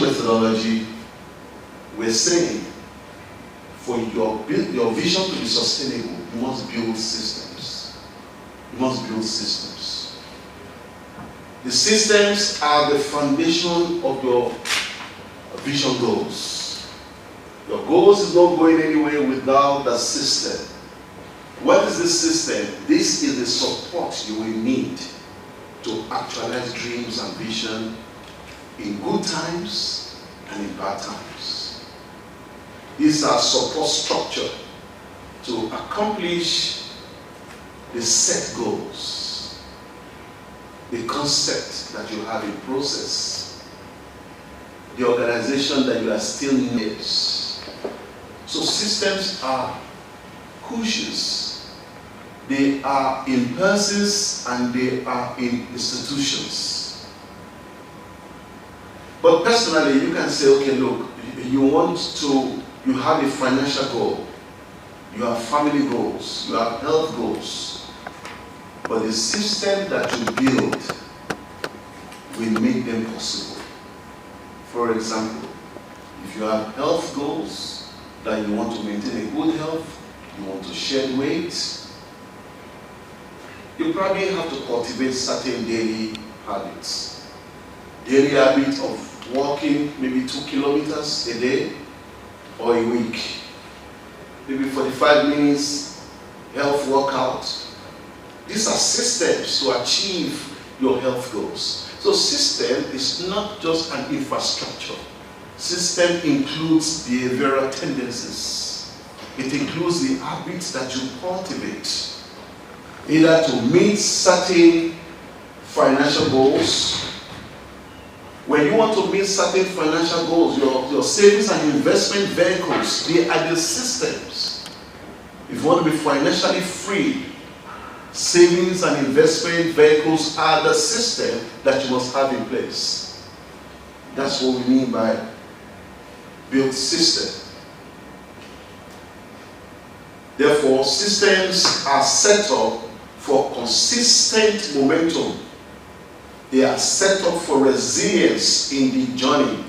methodology, we're saying for your vision to be sustainable, you must build systems. You must build systems. The systems are the foundation of your vision goals. Your goals is not going anywhere without the system. What is this system? This is the support you will need to actualize dreams and vision in good times and in bad times. These are support structure to accomplish the set goals, the concept that you have in process, the organization that you are still in. So systems are cushions. They are in persons and they are in institutions. But personally, you can say, okay, look, you have a financial goal, you have family goals, you have health goals, but the system that you build will make them possible. For example, if you have health goals, that you want to maintain a good health, you want to shed weight, you probably have to cultivate certain daily habits. Daily habit of walking maybe 2 kilometers a day or a week. Maybe 45 minutes health workout. These are systems to achieve your health goals. So system is not just an infrastructure. System includes behavioral tendencies. It includes the habits that you cultivate, either to meet certain financial goals. When you want to meet certain financial goals, your savings and investment vehicles, they are the systems. If you want to be financially free, savings and investment vehicles are the system that you must have in place. That's what we mean by build system. Therefore, systems are set up for consistent momentum. They are set up for resilience in the journey.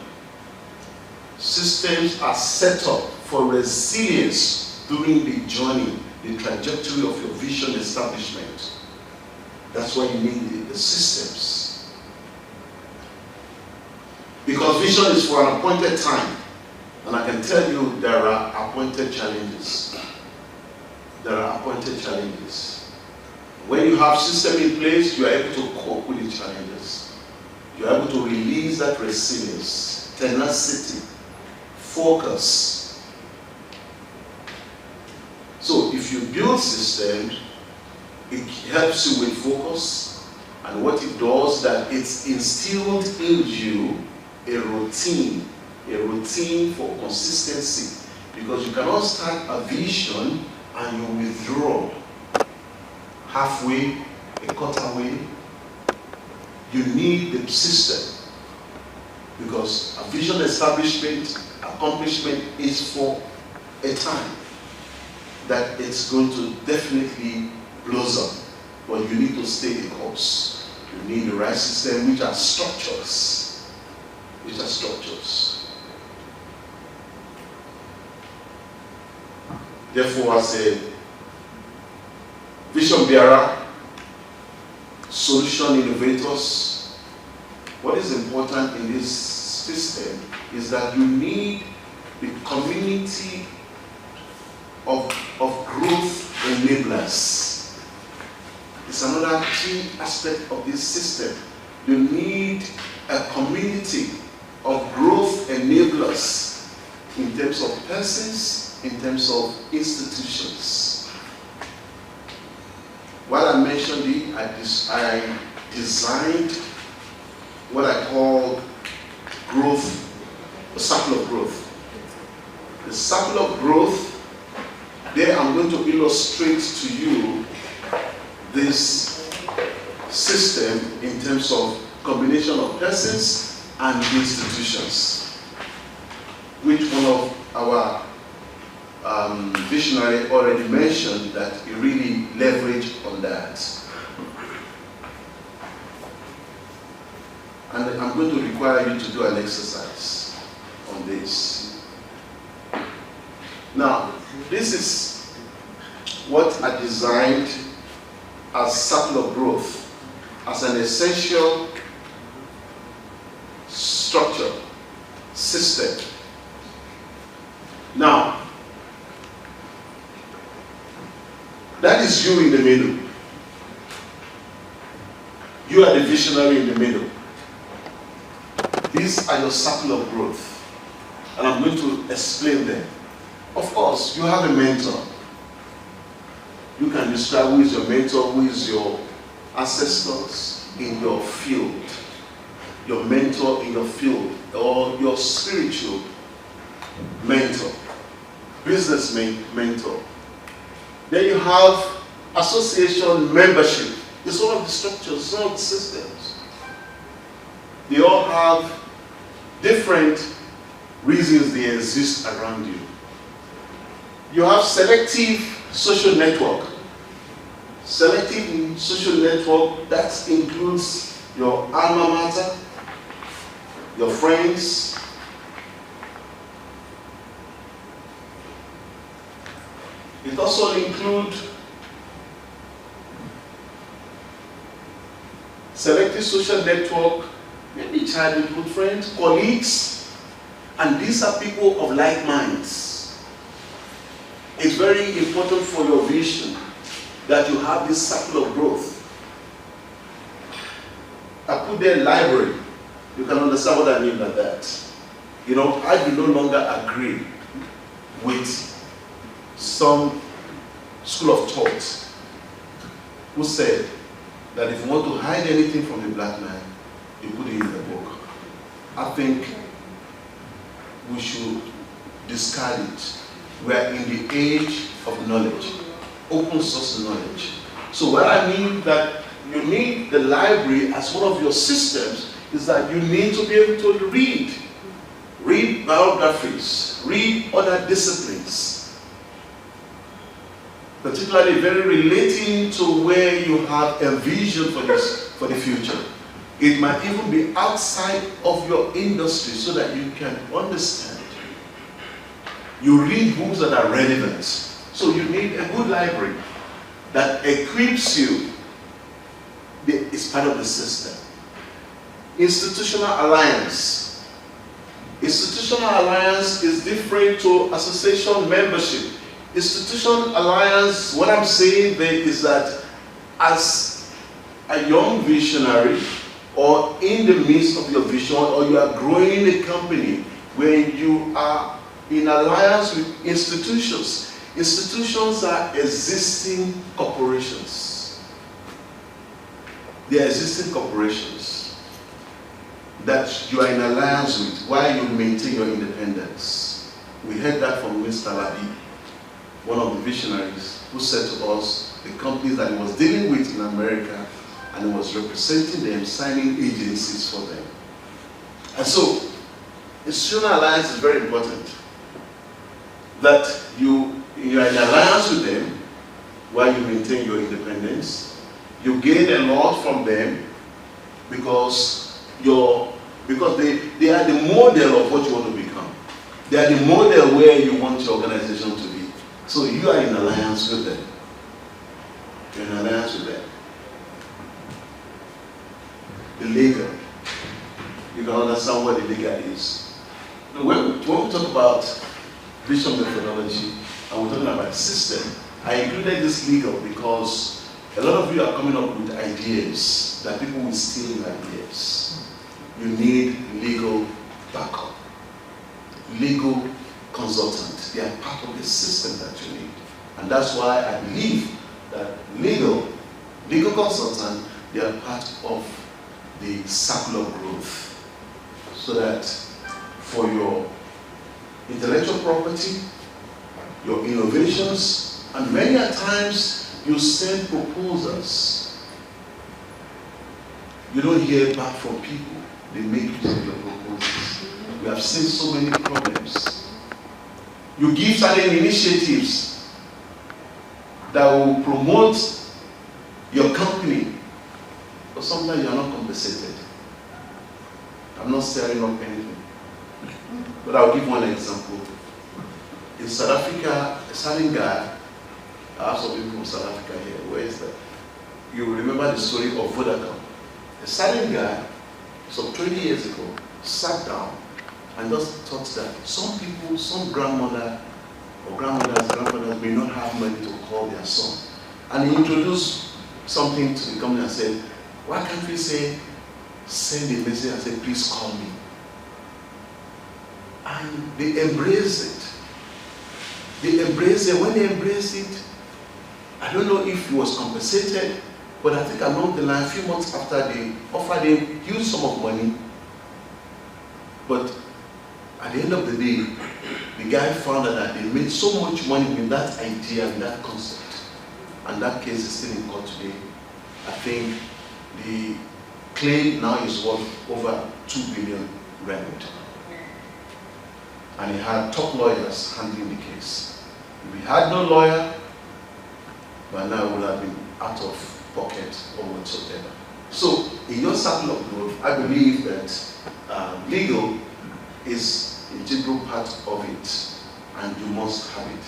Systems are set up for resilience during the journey, the trajectory of your vision establishment. That's why you need the systems. Because vision is for an appointed time. And I can tell you there are appointed challenges. There are appointed challenges. When you have system in place, you are able to cope with the challenges. You are able to release that resilience, tenacity, focus. So if you build systems, it helps you with focus. And what it does, that it's instilled in you a routine for consistency. Because you cannot start a vision and you withdraw halfway, a quarter way. You need the system, because a vision establishment, accomplishment is for a time that it's going to definitely blossom, but you need to stay the course. You need the right system, which are structures. Therefore, as a vision bearer, solution innovators, what is important in this system is that you need the community of growth enablers. It's another key aspect of this system. You need a community of growth enablers in terms of persons, in terms of institutions. While I mentioned it, I designed what I call growth, the circle of growth. The circle of growth, there I'm going to illustrate to you this system in terms of combination of persons and institutions, which one of our visionary already mentioned that he really leveraged on that. And I'm going to require you to do an exercise. on this. Now, this is what I designed as circle of growth, as an essential structure, system. Now, that is you in the middle. You are the visionary in the middle. These are your circle of growth. And I'm going to explain them. Of course, you have a mentor. You can describe who is your mentor, who is your ancestors in your field. Your mentor in your field, or your spiritual mentor, business mentor. Then you have association membership. It's one of the structures, it's one of the systems. They all have different reasons they exist around you. You have selective social network. Selective social network, that includes your alma mater, your friends, it also includes selective social network, maybe childhood friends, colleagues, and these are people of like minds. It's very important for your vision that you have this circle of growth. I put there library. You can understand what I mean by that. You know, I do no longer agree with some school of thought who said that if you want to hide anything from the black man, you put it in the book. I think we should discard it. We are in the age of knowledge, open source knowledge. So what I mean that you need the library as one of your systems is that you need to be able to read biographies, read other disciplines, particularly very relating to where you have a vision for the future. It might even be outside of your industry so that you can understand. You read books that are relevant. So you need a good library that equips you. It's part of the system. Institutional alliance. Institutional alliance is different to association membership. Institutional alliance, what I'm saying there is that as a young visionary or in the midst of your vision, or you are growing a company where you are in alliance with institutions. Institutions are existing corporations. They are existing corporations that you are in alliance with while you maintain your independence. We heard that from Mr. Labi, one of the visionaries, who said to us the companies that he was dealing with in America, and he was representing them, signing agencies for them. And so, institutional alliance is very important. That you are in alliance with them while you maintain your independence. You gain a lot from them because they are the model of what you want to become. They are the model where you want your organization to be. So you are in alliance with them. You're in alliance with them. The legal. You can understand what the legal is. When we talk about vision methodology, and we're talking about system, I included this legal because a lot of you are coming up with ideas that people will steal your ideas. You need legal backup, legal consultant. They are part of the system that you need. And that's why I believe that legal consultant, they are part of the circle of growth. So that for your intellectual property, your innovations, and many a times you send proposals. You don't hear back from people. They make use of your proposals. We have seen so many problems. You give certain initiatives that will promote your company, but sometimes you are not compensated. I'm not stirring up anything. But I'll give one example. In South Africa, a certain guy, I have some people from South Africa here. Where is that? You will remember the story of Vodacom. A certain guy, some 20 years ago, sat down and just thought that some people, some grandmother or grandfathers may not have money to call their son. And he introduced something to the company and said, why can't we say, send a message and say, please call me? And they embraced it. They embraced it. When they embraced it, I don't know if he was compensated, but I think along the line, a few months after, they offered him huge sum of money. But at the end of the day, the guy found out that they made so much money with that idea, with that concept. And that case is still in court today. I think the claim now is worth over 2 billion rand. And he had top lawyers handling the case. If he had no lawyer, by now it would have been out of pocket or whatsoever. So, in your circle of growth, I believe that legal is an integral part of it, and you must have it.